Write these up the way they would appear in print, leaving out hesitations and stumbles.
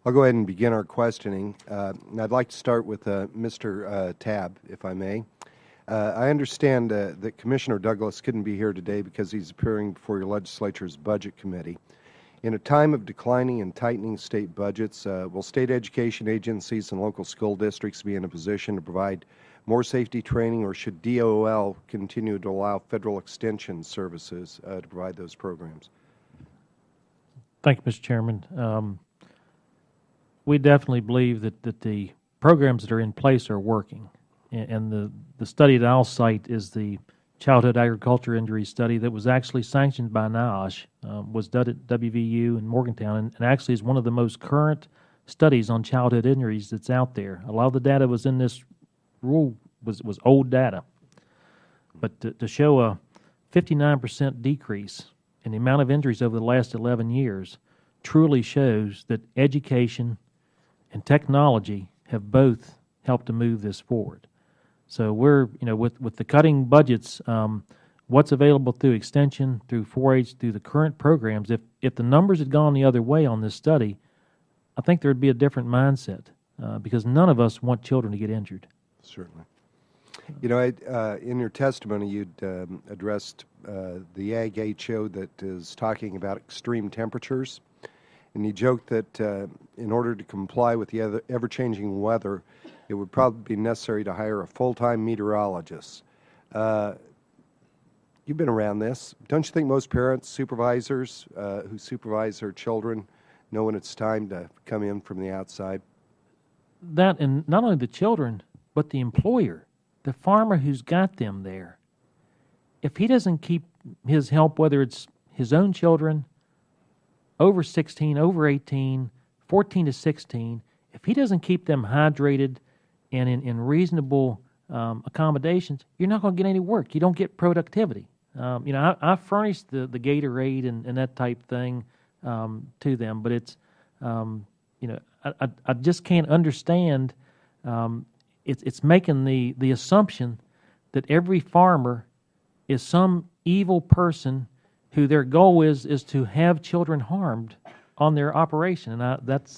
I'll go ahead and begin our questioning. And I'd like to start with Mr. Tabb, if I may. I understand that Commissioner Douglas couldn't be here today because he's appearing before your legislature's Budget Committee. In a time of declining and tightening state budgets, will state education agencies and local school districts be in a position to provide more safety training, or should DOL continue to allow federal extension services to provide those programs? Thank you, Mr. Chairman. We definitely believe that the programs that are in place are working. And the study that I'll cite is the Childhood Agriculture Injury Study that was actually sanctioned by NIOSH, was done at WVU in Morgantown, and actually is one of the most current studies on childhood injuries that's out there. A lot of the data was in this rule was old data. But to show a 59% decrease in the amount of injuries over the last 11 years truly shows that education and technology have both helped to move this forward. So we're, with the cutting budgets, what's available through extension, through 4-H, through the current programs, if the numbers had gone the other way on this study, I think there would be a different mindset because none of us want children to get injured. Certainly. In your testimony, you'd addressed the Ag HO that is talking about extreme temperatures, and you joked that in order to comply with the ever-changing weather, it would probably be necessary to hire a full-time meteorologist. You've been around this. Don't you think most parents, supervisors who supervise their children know when it's time to come in from the outside? That, and not only the children, but the employer, the farmer who's got them there. If he doesn't keep his help, whether it's his own children, over 16, over 18, 14 to 16, if he doesn't keep them hydrated and in reasonable accommodations, you're not going to get any work. You don't get productivity. I furnish the Gatorade and that type thing to them, but it's, I just can't understand. It's making the assumption that every farmer is some evil person who their goal is to have children harmed on their operation, and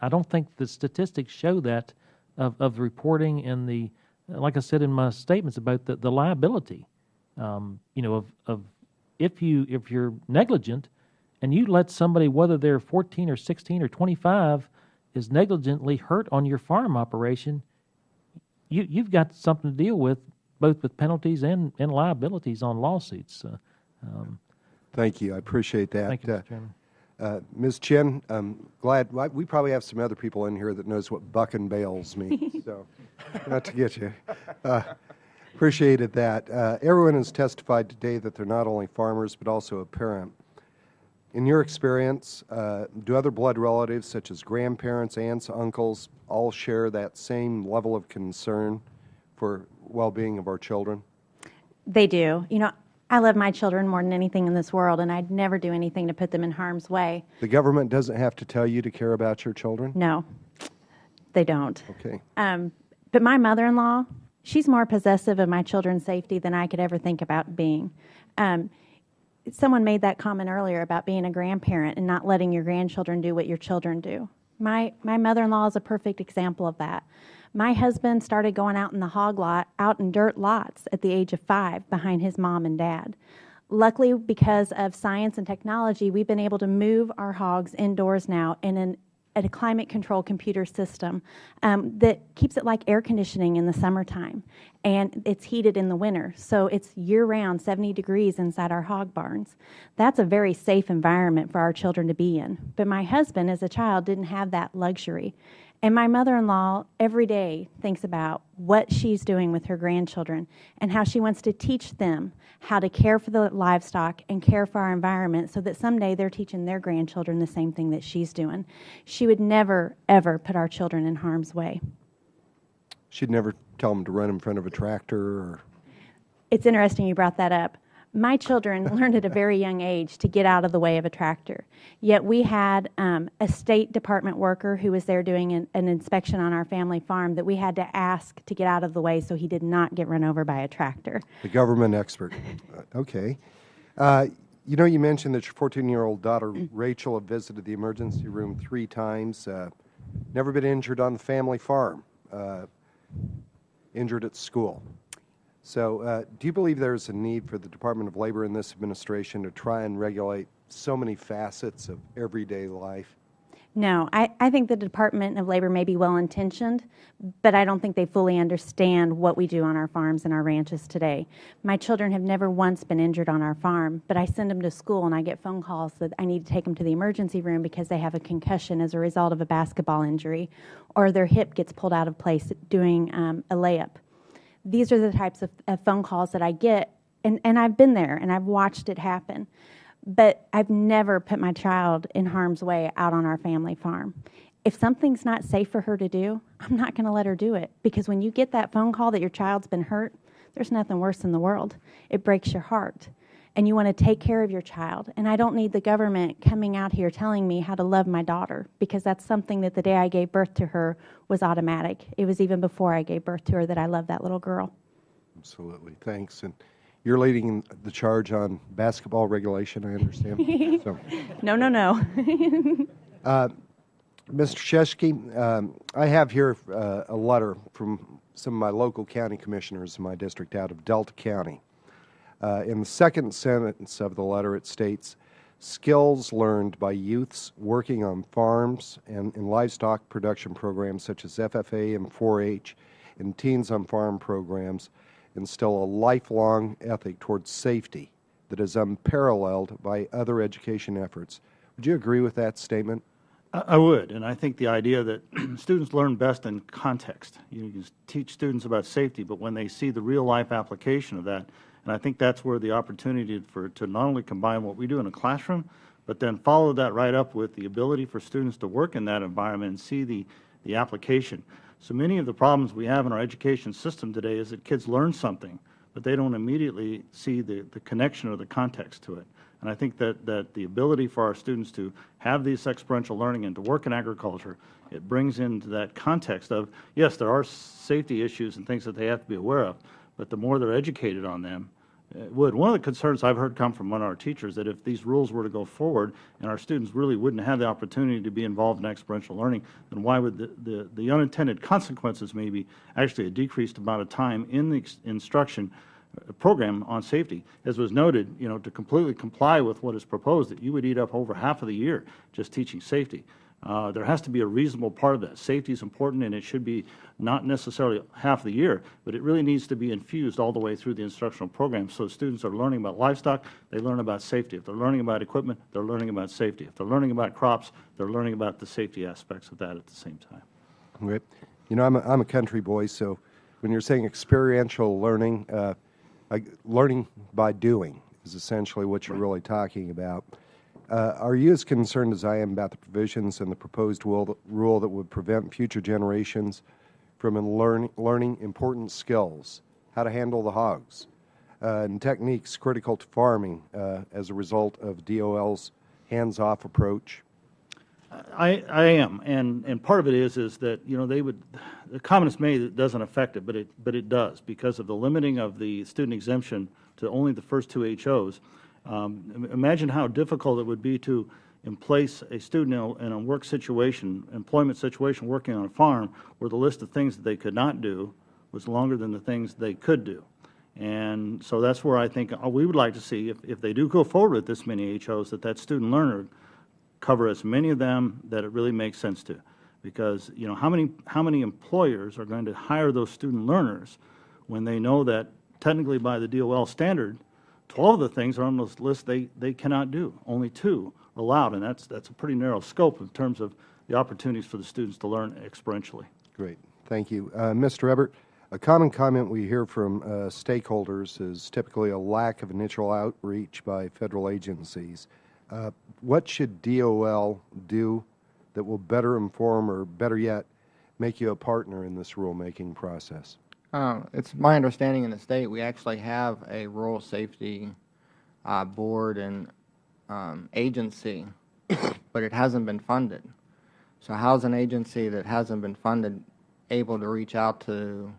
I don't think the statistics show that of reporting and the, like I said in my statements about the liability, of if you're negligent and you let somebody, whether they're 14 or 16 or 25, is negligently hurt on your farm operation, you've got something to deal with, both with penalties and liabilities on lawsuits. Thank you. I appreciate that. Thank you, Mr. Chairman. Ms. Chin, I'm glad. We probably have some other people in here that knows what buck and bales mean, so not to get you. Appreciated that. Everyone has testified today that they're not only farmers but also a parent. In your experience, do other blood relatives such as grandparents, aunts, uncles all share that same level of concern for well-being of our children? They do. I love my children more than anything in this world, and I'd never do anything to put them in harm's way. The government doesn't have to tell you to care about your children? No, they don't. Okay. But my mother-in-law, she's more possessive of my children's safety than I could ever think about being. Someone made that comment earlier about being a grandparent and not letting your grandchildren do what your children do. My mother-in-law is a perfect example of that. My husband started going out in the hog lot, out in dirt lots at the age of 5 behind his mom and dad. Luckily, because of science and technology, we've been able to move our hogs indoors now in a climate control computer system that keeps it like air conditioning in the summertime, and it's heated in the winter. So it's year-round 70 degrees inside our hog barns. That's a very safe environment for our children to be in. But my husband, as a child, didn't have that luxury. And my mother-in-law every day thinks about what she's doing with her grandchildren and how she wants to teach them how to care for the livestock and care for our environment so that someday they're teaching their grandchildren the same thing that she's doing. She would never, ever put our children in harm's way. She'd never tell them to run in front of a tractor? Or... It's interesting you brought that up. My children learned at a very young age to get out of the way of a tractor. Yet we had a State Department worker who was there doing an inspection on our family farm that we had to ask to get out of the way so he did not get run over by a tractor. The government expert. Okay. You mentioned that your 14-year-old daughter, Rachel, had visited the emergency room 3 times. never been injured on the family farm, injured at school. So do you believe there's a need for the Department of Labor in this administration to try and regulate so many facets of everyday life? No, I think the Department of Labor may be well-intentioned, but I don't think they fully understand what we do on our farms and our ranches today. My children have never once been injured on our farm, but I send them to school and I get phone calls that I need to take them to the emergency room because they have a concussion as a result of a basketball injury, or their hip gets pulled out of place doing a layup. These are the types of phone calls that I get, and I've been there and I've watched it happen. But I've never put my child in harm's way out on our family farm. If something's not safe for her to do, I'm not going to let her do it. Because when you get that phone call that your child's been hurt, there's nothing worse in the world. It breaks your heart. And you want to take care of your child. And I don't need the government coming out here telling me how to love my daughter, because that's something that the day I gave birth to her was automatic. It was even before I gave birth to her that I loved that little girl. Absolutely. Thanks. And you're leading the charge on basketball regulation, I understand. So, No. Mr. Sheshky, I have here a letter from some of my local county commissioners in my district out of Delta County. In the second sentence of the letter, it states, skills learned by youths working on farms and in livestock production programs such as FFA and 4-H and Teens on Farm programs instill a lifelong ethic towards safety that is unparalleled by other education efforts. Would you agree with that statement? I would, and I think the idea that students learn best in context. You can teach students about safety, but when they see the real-life application of that, and I think that's where the opportunity to not only combine what we do in a classroom, but then follow that right up with the ability for students to work in that environment and see the application. So many of the problems we have in our education system today is that kids learn something, but they don't immediately see the connection or the context to it. And I think that the ability for our students to have this experiential learning and to work in agriculture, it brings into that context of, yes, there are safety issues and things that they have to be aware of, but the more they're educated on them, it would. One of the concerns I've heard come from one of our teachers that if these rules were to go forward and our students really wouldn't have the opportunity to be involved in experiential learning, then why would the unintended consequences maybe actually a decreased amount of time in the instruction program on safety? As was noted, to completely comply with what is proposed, that you would eat up over half of the year just teaching safety. There has to be a reasonable part of that. Safety is important, and it should be not necessarily half the year, but it really needs to be infused all the way through the instructional program. So students are learning about livestock, they learn about safety. If they're learning about equipment, they're learning about safety. If they're learning about crops, they're learning about the safety aspects of that at the same time. Great. I'm a country boy, so when you're saying experiential learning, learning by doing is essentially what you're really talking about. Are you as concerned as I am about the provisions in the proposed rule that would prevent future generations from learning important skills, how to handle the hogs, and techniques critical to farming as a result of DOL's hands-off approach? I am, and part of it is that they would, the comment is made that it doesn't affect it, but it does because of the limiting of the student exemption to only the first two HOs. Imagine how difficult it would be to place a student in a work situation, employment situation, working on a farm, where the list of things that they could not do was longer than the things they could do. And so that's where I think we would like to see, if they do go forward with this many HOs, that student learner cover as many of them that it really makes sense to. Because how many employers are going to hire those student learners when they know that technically by the DOL standard, 12 of the things are on this list they cannot do. Only 2 are allowed, and that's a pretty narrow scope in terms of the opportunities for the students to learn experientially. Great. Thank you. Mr. Ebert, a common comment we hear from stakeholders is typically a lack of initial outreach by federal agencies. What should DOL do that will better inform or, better yet, make you a partner in this rulemaking process? It's my understanding in the state we actually have a rural safety board and agency, but it hasn't been funded. So how's an agency that hasn't been funded able to reach out to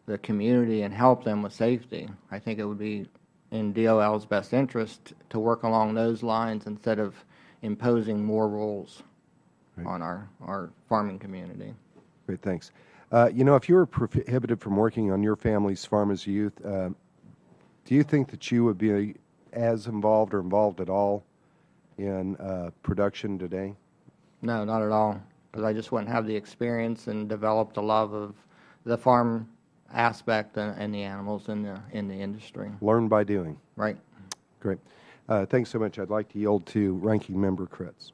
the community and help them with safety? I think it would be in DOL's best interest to work along those lines instead of imposing more rules. on our farming community. Great, thanks. You know, if you were prohibited from working on your family's farm as a youth, do you think that you would be as involved or involved at all in production today? No, not at all, because I just wouldn't have the experience and developed a love of the farm aspect and the animals in the industry. Learn by doing. Right. Great. Thanks so much. I'd like to yield to Ranking Member Kritz.